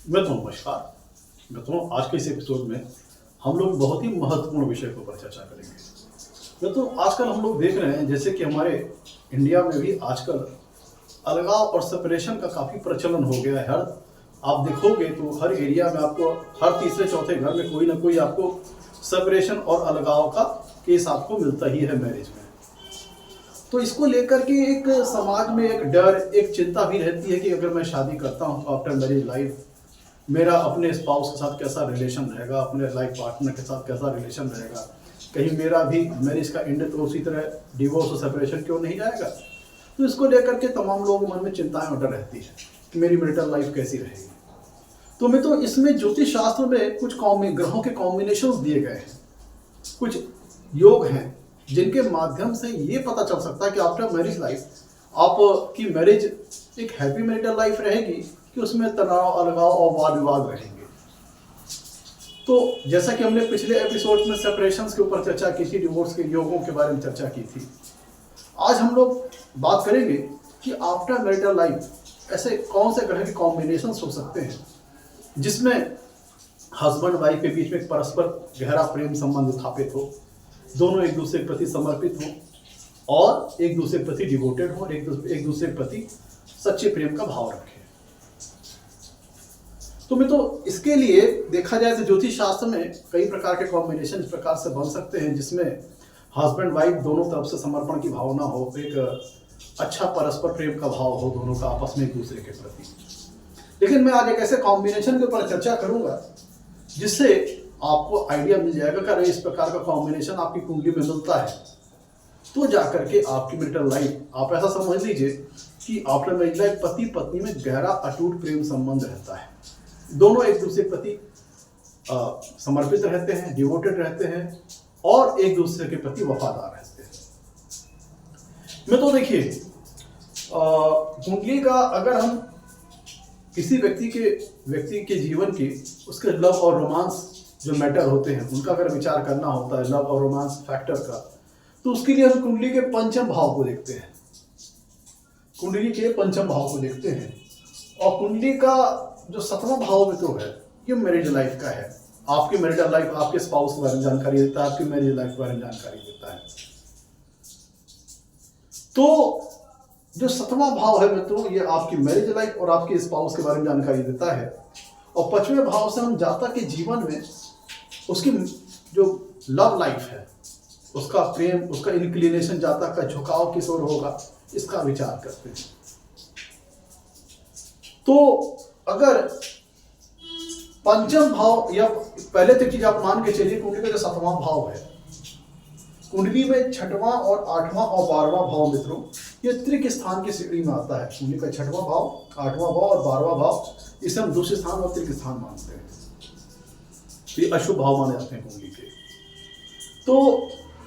मित्रों, आज के इस एपिसोड में हम लोग बहुत ही महत्वपूर्ण विषय के ऊपर चर्चा करेंगे। मित्रों, आजकल हम लोग देख रहे हैं जैसे कि हमारे इंडिया में भी आजकल अलगाव और सेपरेशन का काफ़ी प्रचलन हो गया है। आप देखोगे तो हर एरिया में आपको हर तीसरे चौथे घर में कोई ना कोई आपको सेपरेशन और अलगाव का केस आपको मिलता ही है मैरिज में। तो इसको लेकर के एक समाज में एक डर, एक चिंता भी रहती है कि अगर मैं शादी करता हूँ तो आफ्टर मैरिज लाइफ मेरा अपने स्पाउस के साथ कैसा रिलेशन रहेगा, अपने लाइफ पार्टनर के साथ कैसा रिलेशन रहेगा, कहीं मेरा भी मैरिज का एंड तो उसी तरह डिवोर्स और सेपरेशन क्यों नहीं जाएगा। तो इसको लेकर के तमाम लोगों के मन में चिंताएं और डर रहती है कि मेरी मैरिटल लाइफ कैसी रहेगी। तो मैं तो इसमें ज्योतिष शास्त्र में कुछ ग्रहों के कॉम्बिनेशंस दिए गए हैं, कुछ योग हैं जिनके माध्यम से ये पता चल सकता है कि आफ्टर मैरिज लाइफ आपकी मैरिज एक हैप्पी मैरिटल लाइफ रहेगी कि उसमें तनाव, अलगाव और वाद विवाद रहेंगे। तो जैसा कि हमने पिछले एपिसोड में सेपरेशंस के ऊपर चर्चा की थी, डिवोर्स के योगों के बारे में चर्चा की थी, आज हम लोग बात करेंगे कि आफ्टर मैरिटल लाइफ ऐसे कौन से ग्रह के कॉम्बिनेशंस हो सकते हैं जिसमें हस्बैंड वाइफ के बीच में परस्पर गहरा प्रेम संबंध स्थापित हो, दोनों एक दूसरे के प्रति समर्पित हो और एक दूसरे के प्रति डिवोटेड हो और एक दूसरे के प्रति सच्चे प्रेम का भाव रखें। तो मैं तो इसके लिए देखा जाए तो ज्योतिष शास्त्र में कई प्रकार के कॉम्बिनेशन इस प्रकार से बन सकते हैं जिसमें हस्बैंड वाइफ दोनों तरफ से समर्पण की भावना हो, एक अच्छा परस्पर प्रेम का भाव हो दोनों का आपस में एक दूसरे के प्रति। लेकिन मैं आज एक ऐसे कॉम्बिनेशन के ऊपर चर्चा करूंगा जिससे आपको आइडिया मिल जाएगा कि अरे इस प्रकार का कॉम्बिनेशन आपकी कुंडली में मिलता है तो जाकर के आपकी मैरिटल लाइफ आप ऐसा समझ लीजिए कि आफ्टर मैरिज लाइफ पति पत्नी में गहरा अटूट प्रेम संबंध रहता है, दोनों एक दूसरे के प्रति समर्पित रहते हैं, डिवोटेड रहते हैं और एक दूसरे के प्रति वफादार रहते हैं। मैं तो देखिए कुंडली का अगर हम किसी व्यक्ति के जीवन की उसके लव और रोमांस जो मैटर होते हैं उनका अगर विचार करना होता है, लव और रोमांस फैक्टर का, तो उसके लिए हम कुंडली के पंचम भाव को देखते हैं। कुंडली के पंचम भाव को देखते हैं और कुंडली का जो 7वां भाव में तो है ये मैरिज लाइफ का है। आपकी मैरिटल लाइफ आपके स्पाउस के बारे में जानकारी देता है, आपकी मैरिज लाइफ के बारे में जानकारी देता है। तो जो 7वां भाव है मित्रों ये आपकी मैरिज लाइफ और आपके स्पाउस के बारे में जानकारी देता है और 5वें भाव से हम जातक के जीवन में उसकी जो लव लाइफ है, उसका प्रेम, उसका इंक्लिनेशन, जातक का झुकाव किस ओर होगा इसका विचार करते हैं। तो अगर पंचम भाव या पहले तो चीज आप मान के चलिए कुंडली का जो 7वां भाव है, कुंडली में 6वां और 8वां और 12वां भाव मित्रों ये त्रिक स्थान की श्रेणी में आता है। कुंडली का 6वां भाव, 8वां भाव और 12वां भाव इसे हम दूसरे स्थान और त्रिक स्थान मानते हैं, ये अशुभ भाव माने जाते हैं कुंडली के। तो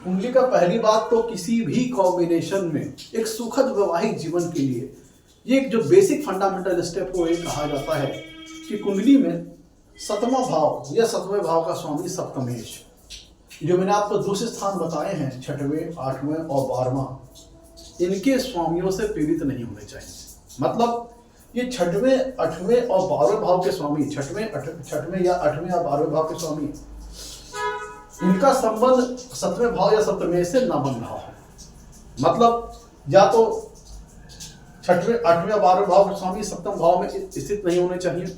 कुंडली का पहली बात तो किसी भी कॉम्बिनेशन में एक सुखद वैवाहिक जीवन के लिए ये एक जो बेसिक फंडामेंटल स्टेप को ये कहा जाता है कि कुंडली में 7वां भाव या 7वें भाव का स्वामी सप्तमेश, जो मैंने आपको दूसरे स्थान बताए हैं 6वें, 8वें और 12वां, इनके स्वामियों से पीड़ित नहीं होने चाहिए। मतलब ये 6वें, 8वें और 12वें भाव के स्वामी, 6वें या 8वें या 12वें भाव के स्वामी, इनका संबंध 7वें भाव या सप्तमेश से ना बन रहा है। मतलब या तो 6वें, 8वें या 12वें भाव के स्वामी 7वें भाव में स्थित नहीं होने चाहिए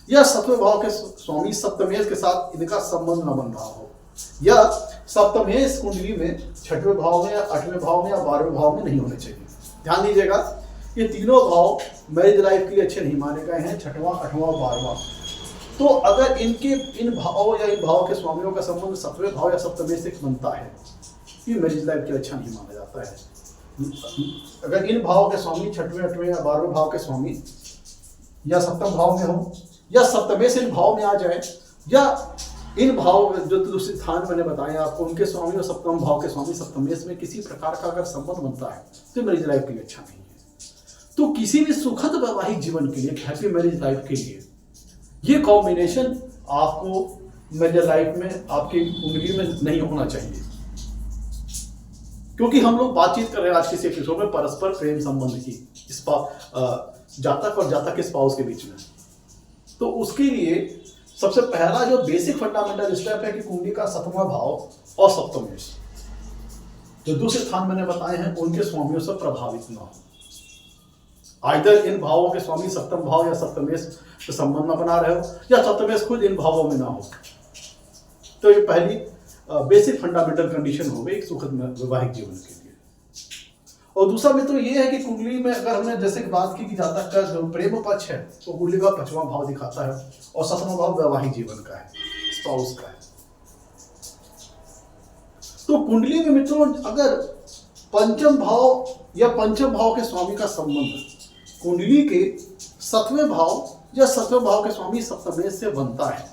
या 7वें भाव के स्वामी सप्तमेश के साथ इनका संबंध न बन रहा हो, या सप्तमेश कुंडली में 6वें भाव में या 8वें भाव में या 12वें भाव में नहीं होने चाहिए। ध्यान दीजिएगा ये तीनों भाव मैरिज लाइफ के लिए अच्छे नहीं माने गए हैं, 6वां, 8वां और 12वां। तो अगर इन भाव या इन भाव के स्वामियों का संबंध 7वें भाव या सप्तमेश से बनता है ये मैरिज लाइफ के लिए अच्छा नहीं माना जाता है। अगर इन भाव के स्वामी 6वें, 8वें या 12वें भाव के स्वामी या 7वें भाव में हो या सप्तमेश इन भाव में आ जाए या इन भाव जो दूसरे स्थान मैंने बताए आपको उनके स्वामी और 7वें भाव के स्वामी सप्तमेश में किसी प्रकार का अगर संबंध बनता है तो मैरिज लाइफ के लिए अच्छा नहीं है। तो किसी भी सुखद वैवाहिक जीवन के लिए, हैप्पी मैरिज लाइफ के लिए ये कॉम्बिनेशन आपको मैरिज लाइफ में आपकी कुंडली में नहीं होना चाहिए, क्योंकि हम लोग बातचीत कर रहे हैं आज के एपिसोड में परस्पर प्रेम संबंध की, जातक और जातक के स्पाउस के बीच में। तो उसके लिए सबसे पहला जो बेसिक फंडामेंटल स्टेप है कि कुंडली का 7वां भाव और सप्तमेश जो दूसरे स्थान मैंने बताए हैं उनके स्वामियों से प्रभावित न हो। आइदर इन भावों के स्वामी सप्तम भाव या सप्तमेश से संबंध में बना रहे हो या सप्तमेश खुद इन भावों में ना हो। तो ये पहली बेसिक फंडामेंटल कंडीशन हो गई एक सुखद वैवाहिक जीवन के लिए। और दूसरा मित्र ये है कि कुंडली में अगर हमने जैसे बात की कि जातक का जो प्रेम पक्ष है तो कुंडली का 5वां भाव दिखाता है और 7वां भाव वैवाहिक जीवन का है, स्पाउस का है। तो कुंडली में मित्रों अगर पंचम भाव या पंचम भाव के स्वामी का संबंध कुंडली के 7वें भाव या 7वें भाव के स्वामी सप्तमेश से बनता है,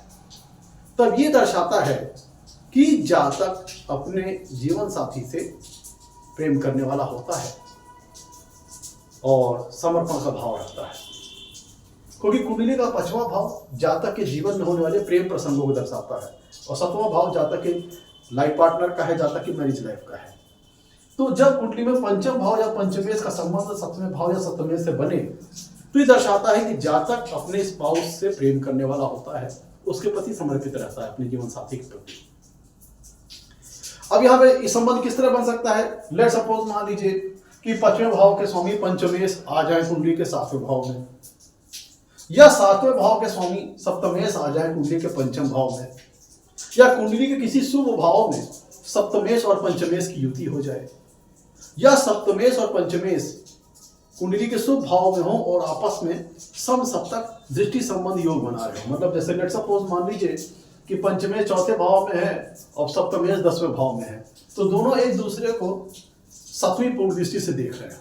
तब ये दर्शाता है कि जातक अपने जीवन साथी से प्रेम करने वाला होता है और समर्पण का भाव रखता है, क्योंकि कुंडली का 5वां भाव जातक के जीवन में होने वाले प्रेम प्रसंगों को दर्शाता है और 7वां भाव जातक के लाइफ पार्टनर का है, जातक की मैरिज लाइफ का है। तो जब कुंडली में पंचम भाव या पंचमेश का संबंध 7वें भाव या सप्तमेश से बने तो ये दर्शाता है कि जातक अपने स्पाउस से प्रेम करने वाला होता है, उसके प्रति समर्पित रहता है, अपने जीवन साथी के प्रति। अब यहाँ पे संबंध किस तरह बन सकता है? लेट सपोज मान लीजिए कि 5वें भाव के स्वामी पंचमेश आ जाए कुंडली के 7वें भाव में, या 7वें भाव के स्वामी सप्तमेश आ जाए कुंडली के 5म भाव में, या कुंडली के किसी शुभ भाव में सप्तमेश और पंचमेश की युति हो जाए, या सप्तमेश और पंचमेश कुंडली के शुभ भाव में हो और आपस में सम सप्तक दृष्टि संबंध योग बना रहे हो। मतलब जैसे लेट सपोज मान लीजिए कि पंचमेश 4थे भाव में है और सप्तमेश 10वें भाव में है, तो दोनों एक दूसरे को 7वीं पूर्ण दृष्टि से देख रहे हैं।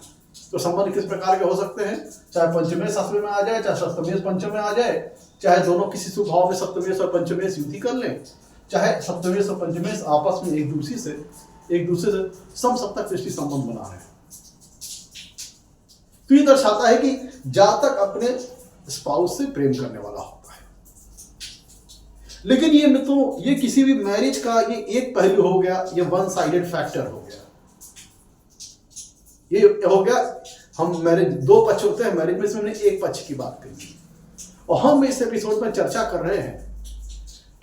तो संबंध किस प्रकार के हो सकते हैं? चाहे पंचमेश 7वें में आ जाए, चाहे सप्तमेश 5म में आ जाए, चाहे दोनों किसी शुभ भाव में सप्तमेश और पंचमेश युति कर लें, चाहे सप्तमेश और पंचमेश आपस में एक दूसरे से सम सप्तक दृष्टि संबंध बना रहे हैं। तो ये दर्शाता है कि जातक अपने स्पाउस से प्रेम करने वाला होता है। लेकिन ये मित्रों ये किसी भी मैरिज का ये एक पहलू हो गया, ये वन साइडेड फैक्टर हो गया। ये हो गया हम मैरिज, 2 पक्ष होते हैं मैरिज में, इसमें हमने एक पक्ष की बात करी और हम इस एपिसोड में चर्चा कर रहे हैं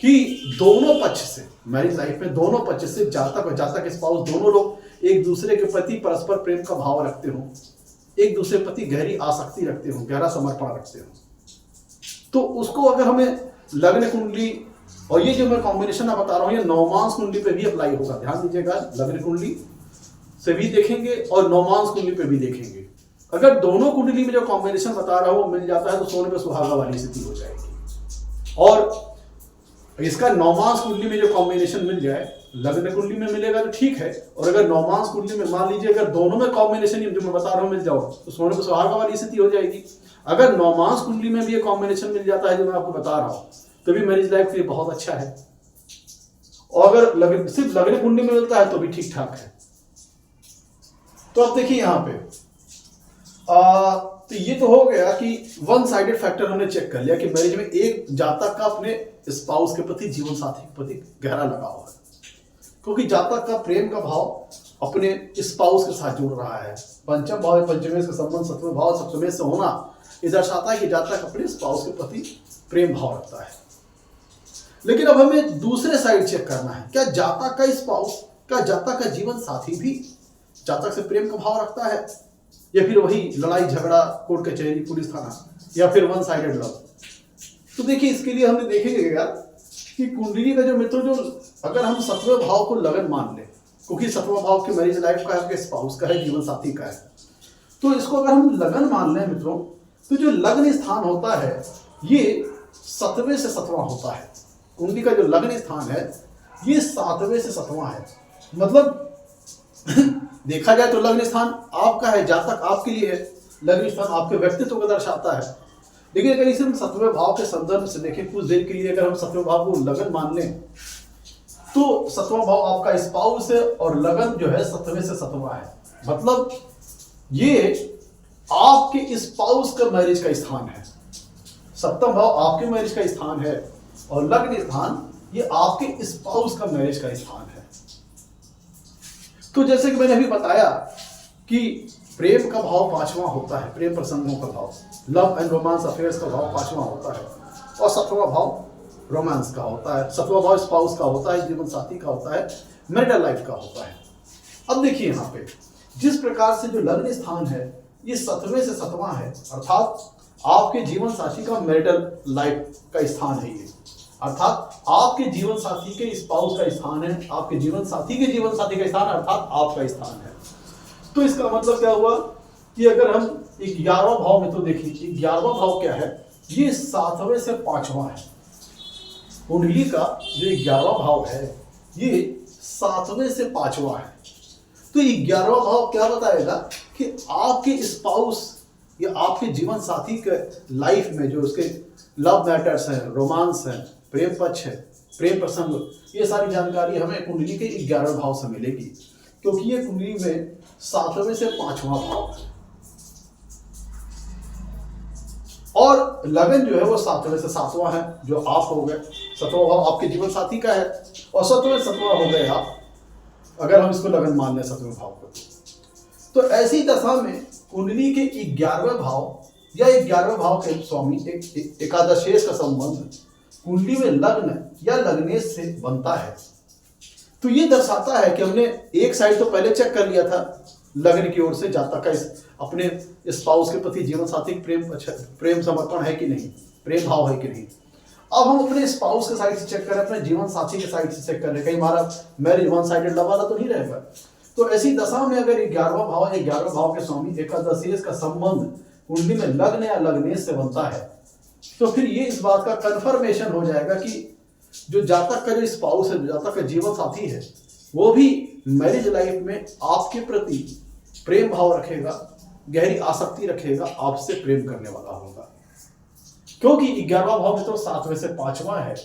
कि दोनों पक्ष से मैरिज लाइफ में दोनों पक्ष से जातक और जातक स्पाउस दोनों लोग एक दूसरे के प्रति परस्पर प्रेम का भाव रखते हो, एक दूसरे के प्रति गहरी आसक्ति रखते हो, गहरा समर्पण रखते हो। तो उसको अगर हमें लग्न कुंडली और ये जो मैं कॉम्बिनेशन आप बता रहा हूं ये नवमांस कुंडली पे भी अप्लाई होगा, ध्यान दीजिएगा। लग्न कुंडली से भी देखेंगे और नवमांस कुंडली पे भी देखेंगे। अगर दोनों कुंडली में जो कॉम्बिनेशन बता रहा हूं वो मिल जाता है तो सोने पे सुहागा वाली स्थिति हो जाएगी। और इसका नवमांस कुंडली में जो कॉम्बिनेशन मिल जाए, लग्न कुंडली में मिलेगा तो ठीक है, और अगर नवमांस कुंडली में मान लीजिए अगर दोनों में कॉम्बिनेशन जो मैं बता रहा हूं मिल जाओ तो सोने पे सुहागा वाली स्थिति हो जाएगी। अगर नवमांस कुंडली में भी ये कॉम्बिनेशन मिल जाता है जो मैं आपको बता रहा हूं तो भी मैरिज लाइफ के लिए बहुत अच्छा है, और अगर सिर्फ लग्न कुंडली में मिलता है तो भी ठीक ठाक है। तो अब देखिए यहाँ पे तो ये तो हो गया कि वन साइडेड फैक्टर हमने चेक कर लिया कि मैरिज में एक जातक का अपने स्पाउस के प्रति, जीवन साथी के प्रति गहरा लगाव है, क्योंकि जातक का प्रेम का भाव अपने स्पाउस के साथ जुड़ रहा है। पंचम भाव पंचमेश का संबंध 7वें भाव सप्तमेश से होना ये दर्शाता है कि जातक अपने स्पाउस के प्रति प्रेम भाव रखता है। लेकिन अब हमें दूसरे साइड चेक करना है, क्या जातक का स्पाउस का जातक का जीवन साथी भी जातक से प्रेम का भाव रखता है, या फिर वही लड़ाई झगड़ा कोर्ट कचहरी पुलिस थाना, या फिर वन साइडेड लव। तो देखिए इसके लिए हमने देखेंगे कि कुंडली का जो मित्रों जो अगर हम 7वें भाव को लगन मान लें, क्योंकि 7वां भाव की मैरिज लाइफ का है, स्पाउस का है, जीवन साथी का है, तो इसको अगर हम लगन मान लें मित्रों तो जो लग्न स्थान होता है ये 7वें से 7वां होता है। कुंडली का जो लग्न स्थान है ये 7वें से 7वां है। मतलब देखा जाए तो लग्न स्थान आपका है, जातक आपके लिए है, लग्न स्थान आपके व्यक्तित्व को दर्शाता है। लेकिन अगर इसे हम 7वें भाव के संदर्भ से देखें कुछ देर के लिए, अगर हम 7वें भाव को लगन मान लें तो 7वां भाव आपका स्पाउस है और लगन जो है 7वें से 7वां है। मतलब ये आपके स्पाउस का मैरिज का स्थान है, 7वां भाव आपके मैरिज का स्थान है और लग्न स्थान ये आपके स्पाउस का मैरिज का स्थान है। तो जैसे कि मैंने अभी बताया कि प्रेम का भाव 5वां होता है, प्रेम प्रसंगों का भाव, लव एंड रोमांस अफेयर्स का भाव 5वां होता है, और 7वां भाव रोमांस का होता है, 7वां भाव स्पाउस का होता है, जीवन साथी का होता है, मैरिटल लाइफ का होता है। अब देखिए यहाँ पे जिस प्रकार से जो लग्न स्थान है ये 7वें से 7वां है, अर्थात आपके जीवन साथी का मैरिटल लाइफ का स्थान है ये, अर्थात आपके जीवन साथी के स्पाउस का स्थान है, आपके जीवन साथी के जीवन साथी का स्थान अर्थात आपका स्थान है। तो इसका मतलब क्या हुआ कि अगर हम 11वां भाव में तो देखिए 11वां भाव क्या है, ये 7वें से 5वां है। कुंडली का जो 11वां भाव है ये 7वें से 5वां है। तो 11वां भाव क्या बताएगा कि आपके स्पाउस या आपके जीवन साथी के लाइफ में जो उसके लव मैटर्स हैं, रोमांस है, प्रेम पक्ष है, प्रेम प्रसंग, ये सारी जानकारी हमें कुंडली के 11वें भाव से मिलेगी, क्योंकि ये कुंडली में 7वें से 5वां भाव है और लगन जो है वो 7वें से 7वां है, जो आप हो गए। 7वां भाव आपके जीवन साथी का है और 7वें 7वां हो गए आप, अगर हम इसको लगन मान लें 7वें भाव को। तो ऐसी दशा में कुंडली के 11वें भाव या 11वें भाव के स्वामी एकादशेष का संबंध कुंडली में लग्न या लग्नेश से बनता है। तो ये दर्शाता है कि हमने एक साइड तो पहले चेक कर लिया था लग्न की ओर से, जातक का अपने स्पाउस के प्रति जीवन साथी प्रेम समर्पण है कि नहीं, प्रेम भाव है कि नहीं। अब हम अपने स्पाउस के साइड से चेक करें, अपने जीवन साथी के साइड से चेक करें, कहीं हमारा मैरिज वन साइडेड लव वाला तो नहीं रहेगा। तो ऐसी दशा में अगर 11वां भाव 11वें भाव के स्वामी एकादशेष का संबंध कुंडली में लग्न या लग्नेश से बनता है, तो फिर ये इस बात का कंफर्मेशन हो जाएगा कि जो जातक का जो स्पाउस है, जातक का जीवन साथी है, वो भी मैरिज लाइफ में आपके प्रति प्रेम भाव रखेगा, गहरी आसक्ति रखेगा, आपसे प्रेम करने वाला होगा। क्योंकि 11वां भाव में तो 7वें से 5वां है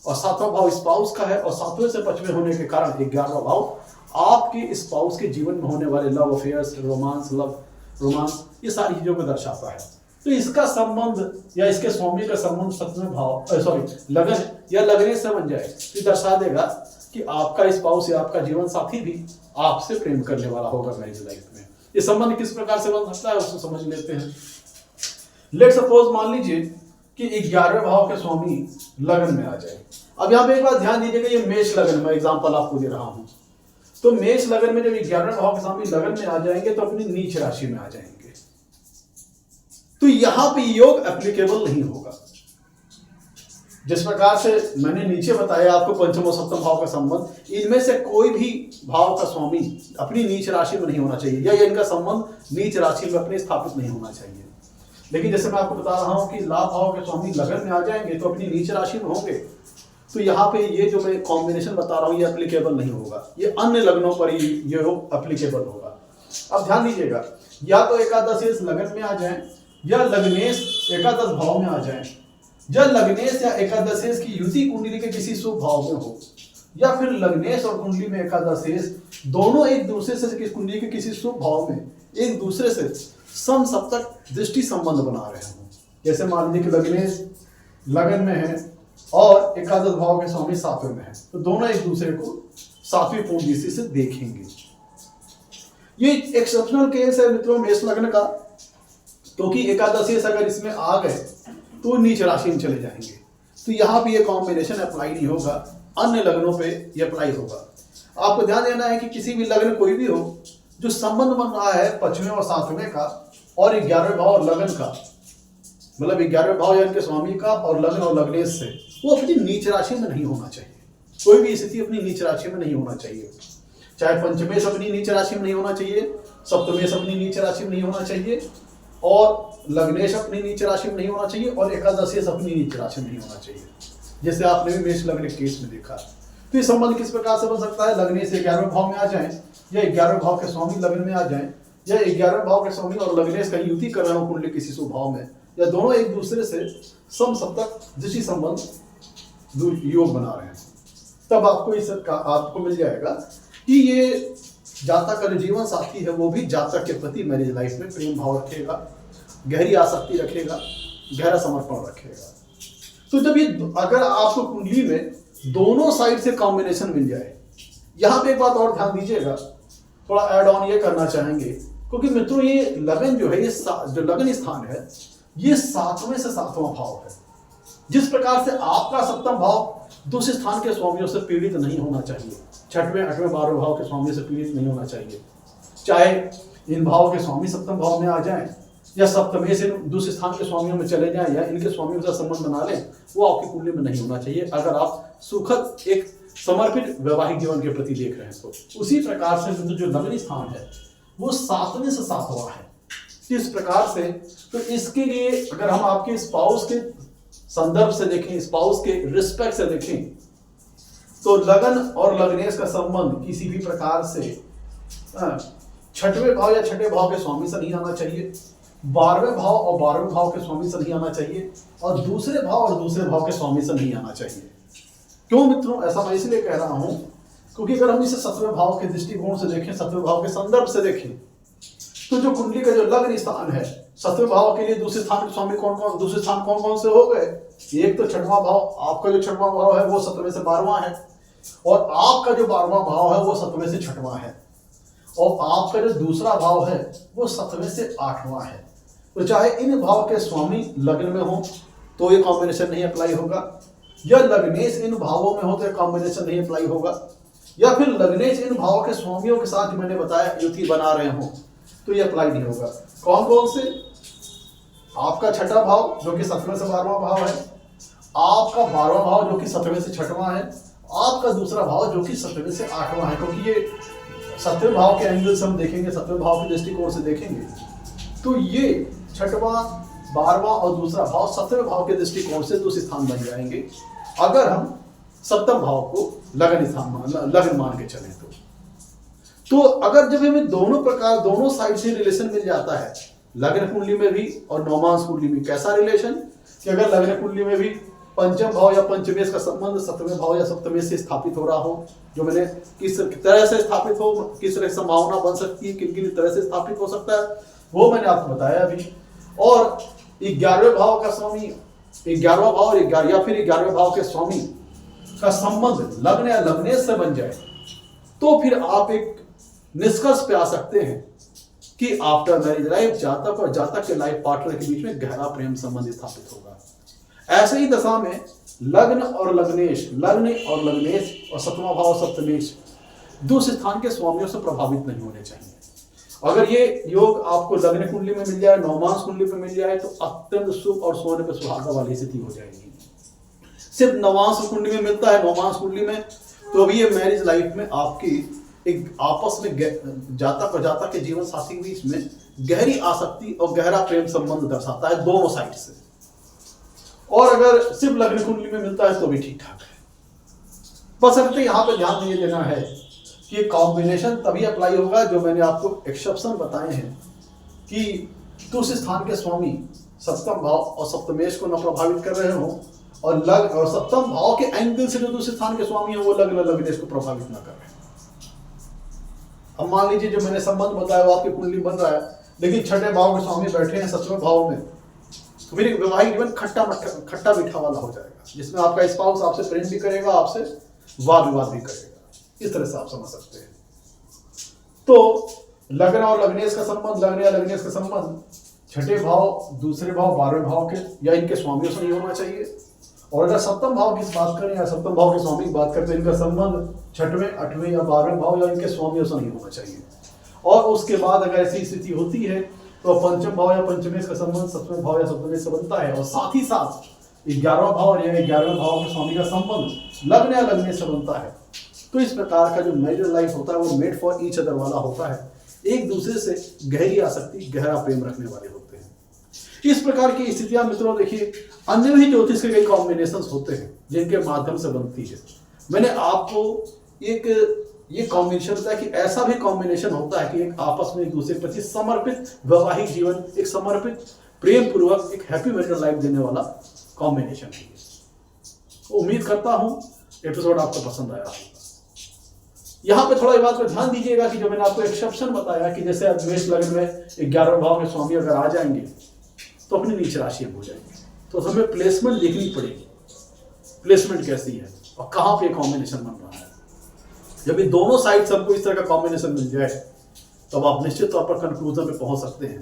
और 7वां भाव स्पाउस का है और 7वें से 5वें होने के कारण 11वां भाव आपके स्पाउस के जीवन में होने वाले लव अफेयर्स, रोमांस, ये सारी चीजों को दर्शाता है। तो इसका संबंध या इसके स्वामी का संबंध 7वें भाव लगन या लगने से बन जाए, तो दर्शा देगा कि आपका स्पाउस या आपका जीवन साथी भी आपसे प्रेम करने वाला होगा मैरिज लाइफ में। ये संबंध किस प्रकार से बन सकता है उसको समझ लेते हैं। लेट सपोज मान लीजिए कि 11वें भाव के स्वामी लगन में आ जाए। अब यहाँ पे एक बात ध्यान दीजिएगा, ये मेष लगन में एग्जांपल आपको दे रहा हूं। तो मेष लगन में जब 11वें भाव के स्वामी लगन में आ जाएंगे तो अपनी नीच राशि में आ जाएंगे, तो यहां पे योग एप्लीकेबल नहीं होगा। जिस प्रकार से मैंने नीचे बताया आपको पंचम और सप्तम भाव का संबंध, इनमें से कोई भी भाव का स्वामी अपनी नीच राशि में नहीं होना चाहिए या इनका संबंध नीच राशि में अपने स्थापित नहीं होना चाहिए। लेकिन जैसे मैं आपको बता रहा हूं कि लाभ भाव के स्वामी लगन में आ जाएंगे तो अपनी नीच राशि में होंगे, तो यहाँ पे ये जो मैं कॉम्बिनेशन बता रहा हूँ ये एप्लीकेबल नहीं होगा, ये अन्य लग्नों पर ही ये एप्लीकेबल होगा। अब ध्यान दीजिएगा, या तो एकादशेष लगन में आ जाए या लग्नेश एकादश भाव में आ जाए, या लग्नेश या एकादशेष की युति कुंडली के किसी शुभ भाव में हो, या फिर लग्नेश और कुंडली में एकादशेष दोनों एक दूसरे से कुंडली के किसी शुभ भाव में एक दूसरे से सम सप्तक दृष्टि संबंध बना रहे हो। जैसे मान लीजिए कि लग्नेश लगन में है और एकादश भाव के स्वामी 7वें में है, तो दोनों एक दूसरे को 7वीं पूर्ण दृष्टि से देखेंगे। ये एक्सेप्शनल केस है मित्रों मेष लग्न का, क्योंकि एकादशी अगर इसमें आ गए तो नीच राशि में चले जाएंगे, तो यहाँ पे ये कॉम्बिनेशन अप्लाई नहीं होगा, अन्य लग्नों पे ये अप्लाई होगा। आपको ध्यान देना है कि किसी भी लग्न कोई भी हो जो संबंध बन रहा है 5वें और 7वें का और 11वें भाव और लगन का, मतलब 11वें भाव या इनके स्वामी का और लगन और लग्नेश से, वो अपनी नीच राशि में नहीं होना चाहिए। कोई भी स्थिति अपनी नीच राशि में नहीं होना चाहिए, चाहे पंचमेश अपनी नीच राशि में नहीं होना चाहिए, सप्तमेश अपनी नीच राशि में नहीं होना चाहिए, और लग्नेश अपनी नीच राशि में नहीं होना चाहिए, और एकादशेष अपनी नीच राशि में नहीं होना चाहिए, जैसे आपने भी मेष लग्न केस में देखा। तो ये संबंध किस प्रकार से बन सकता है? लगनेश 11वें भाव में आ जाए या 11वें भाव के स्वामी लगन में आ जाए, या 11वें भाव के स्वामी और लग्नेश का युति कर रहा हो कुंडली किसी शुभ भाव में, या दोनों एक दूसरे से सम सप्तक दृष्टि संबंध योग बना रहे हैं, तब आपको इस आपको मिल जाएगा कि ये जातक का जो जीवन साथी है वो भी जातक के प्रति मैरिज लाइफ में प्रेम भाव रखेगा, गहरी आसक्ति रखेगा, गहरा समर्पण रखेगा। तो जब ये अगर आपको कुंडली में दोनों साइड से कॉम्बिनेशन मिल जाए, यहाँ पे एक बात और ध्यान दीजिएगा, थोड़ा ऐड ऑन ये करना चाहेंगे, क्योंकि मित्रों ये लगन जो है, ये जो लगन स्थान है, ये 7वें से 7वां भाव है। जिस प्रकार से आपका सप्तम भाव दूसरे स्थान के स्वामियों से पीड़ित नहीं होना चाहिए, छठवें, आठवें, 12वें भाव के स्वामियों से पीड़ित नहीं होना चाहिए, चाहे इन भाव के स्वामी सप्तम भाव में आ जाएं या सप्तम से दूसरे स्थान के स्वामियों में चले जाएं या इनके स्वामियों से संबंध बना लें, वो आपकी कुंडली में नहीं होना चाहिए अगर आप सुखद एक समर्पित वैवाहिक जीवन के प्रति देख रहे हैं। तो उसी प्रकार से जो लग्न स्थान है वो 7वें से 7वां है। इस प्रकार से तो इसके लिए अगर हम आपके स्पाउस के संदर्भ से देखें, स्पाउस के रिस्पेक्ट से देखें, तो लगन और लग्नेश का संबंध किसी भी प्रकार से छठवें भाव या छठे भाव के स्वामी से नहीं आना चाहिए, 12वें भाव और 12वें भाव के स्वामी से नहीं आना चाहिए, और दूसरे भाव और दूसरे भाव के स्वामी से नहीं आना चाहिए। क्यों मित्रों, ऐसा मैं इसलिए कह रहा हूं क्योंकि अगर हम इसे 7वें भाव के दृष्टिकोण से देखें, 7वें भाव के संदर्भ से देखें, तो जो कुंडली का जो लग्न स्थान है, 7वें भाव के लिए दूसरे स्थान के स्वामी कौन कौन, दूसरे स्थान कौन कौन से हो गए? एक तो छठवां भाव, आपका जो छठवां भाव है वो 7वें से 12वां है, और आपका जो 12वां भाव है वो 7वें से 6वां है, और आपका जो दूसरा भाव है वो 7वें से 8वां है। तो चाहे इन भाव के स्वामी लग्न में हो तो ये कॉम्बिनेशन नहीं अप्लाई होगा, या लग्नेश इन भावों में हो तो ये कॉम्बिनेशन नहीं अप्लाई होगा, या फिर लग्नेश इन भावों के स्वामियों के साथ मैंने बताया युति बना रहे हो तो ये अप्लाई नहीं होगा। कौन कौन से? आपका छठा भाव जो कि 7वें से 12वां भाव है, आपका 12वां भाव जो कि 7वें से 6वां है, आपका दूसरा भाव जो कि 7वें से 8वां है। क्योंकि ये 7वें भाव के एंगल से हम देखेंगे, 7वें भाव के दृष्टिकोण से देखेंगे तो ये छठवां, 12वां और दूसरा भाव 7वें भाव के दृष्टिकोण से दूसरे स्थान बन जाएंगे अगर हम सप्तम भाव को लग्न मान के चलें तो अगर जब हमें दोनों साइड से रिलेशन मिल जाता है, लग्न कुंडली में भी और नवमांश कुंडली में, कैसा रिलेशन कि अगर लग्न कुंडली में भी पंचम भाव या पंचमेश का संबंध 7वें भाव या सप्तमेश से स्थापित हो रहा हो, जो मैंने किस तरह से स्थापित हो, किस तरह संभावना बन सकती है, किन किन तरह से स्थापित हो सकता है, वो मैंने आपको बताया अभी। और 11वें भाव का स्वामी, 11वां भाव या फिर 11वें भाव के स्वामी का संबंध लग्न या लग्नेश से बन जाए तो फिर आप एक निष्कर्ष पे आ सकते हैं कि आफ्टर मैरिज लाइफ जातक और जातक के लाइफ पार्टनर के बीच में गहरा प्रेम संबंध स्थापित होगा। ऐसे ही दशा में लग्न और लग्नेश और 7वां भाव सप्तमेश दूसरे स्थान के स्वामियों से प्रभावित नहीं होने चाहिए। अगर ये योग आपको लग्न कुंडली में मिल जाए, नवमांश कुंडली पे मिल जाए तो अत्यंत शुभ और सोने पे सुहागा वाली स्थिति हो जाएगी। सिर्फ नवमांश कुंडली में मिलता है, नवमांश कुंडली में, तो अभी ये मैरिज लाइफ में आपकी एक आपस में जातक और जातक के जीवन साथी के बीच में गहरी आसक्ति और गहरा प्रेम संबंध दर्शाता है दोनों साइड से। और अगर सिर्फ लग्न कुंडली में मिलता है तो भी ठीक ठाक है। बस अगर यहाँ पे ध्यान ये देना है कि कॉम्बिनेशन तभी अप्लाई होगा जो मैंने आपको एक्सेप्शन बताए हैं कि दूसरे स्थान के स्वामी सप्तम भाव और सप्तमेश को न प्रभावित कर रहे हो, और सप्तम भाव के एंगल से जो दूसरे स्थान के स्वामी है वो लग्न लग्नेश को प्रभावित न कर रहे हैं। अब मान लीजिए जो मैंने संबंध बताया वो आपकी कुंडली बन रहा है, लेकिन छठे भाव के स्वामी बैठे हैं 7वें भाव में, तो फिर वैवाहिक जीवन खट्टा मीठा वाला हो जाएगा, जिसमें आपका स्पाउस आपसे प्रेम भी करेगा, आपसे वाद विवाद भी करेगा। इस तरह से आप समझ सकते हैं। तो लग्न और लग्नेश का संबंध, लग्न या लग्नेश का संबंध छठे भाव, दूसरे भाव, 12वें भाव के या इनके स्वामियों से नहीं होना चाहिए। और अगर सप्तम भाव की बात करें या सप्तम भाव के स्वामी की बात करते हैं, इनका संबंध 6वें, 8वें या 12वें भाव या इनके स्वामियों से नहीं होना चाहिए। और उसके बाद अगर ऐसी स्थिति होती है तो पंचम भाव या पंचमेश का संबंध 7वें भाव या सप्तमेश से बनता है, और साथ ही साथ 11वां भाव या 11वें भाव के स्वामी का संबंध लग्न या लग्नेश से बनता है। तो इस प्रकार का जो मैरिड लाइफ होता है वो मेड फॉर ईच अदर वाला होता है, एक दूसरे से गहरी आसक्ति, गहरा प्रेम रखने वाले होते हैं। इस प्रकार की स्थितियां मित्रों देखिए अन्य भी ज्योतिष के कई कॉम्बिनेशंस होते हैं जिनके माध्यम से बनती है। मैंने आपको ये कॉम्बिनेशन बताया कि ऐसा भी कॉम्बिनेशन होता है कि एक आपस में एक दूसरे के प्रति समर्पित वैवाहिक जीवन, एक समर्पित प्रेम पूर्वक एक हैप्पी मैरिड लाइफ देने वाला कॉम्बिनेशन है। उम्मीद करता हूं एपिसोड आपको पसंद आया होगा। यहाँ पे थोड़ा बात पर ध्यान दीजिएगा कि जो मैंने आपको एक्सेप्शन बताया कि जैसे मेष लग्न में 11वें भाव के स्वामी अगर आ जाएंगे तो अपनी नीच राशि हो जाएंगे, तो हमें प्लेसमेंट देखनी पड़ेगी, प्लेसमेंट कैसी है और कहाँ पे कॉम्बिनेशन बन रहा है। जब ये दोनों साइड सबको इस तरह का कॉम्बिनेशन मिल जाए तो आप निश्चित तौर पर कंक्लूजन पे पहुंच सकते हैं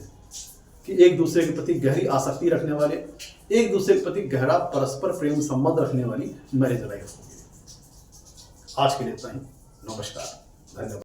कि एक दूसरे के प्रति गहरी आसक्ति रखने वाले एक दूसरे के प्रति गहरा परस्पर प्रेम संबंध रखने वाली मैरिज लाइफ होगी। आज के लिए इतना ही। नमस्कार, धन्यवाद।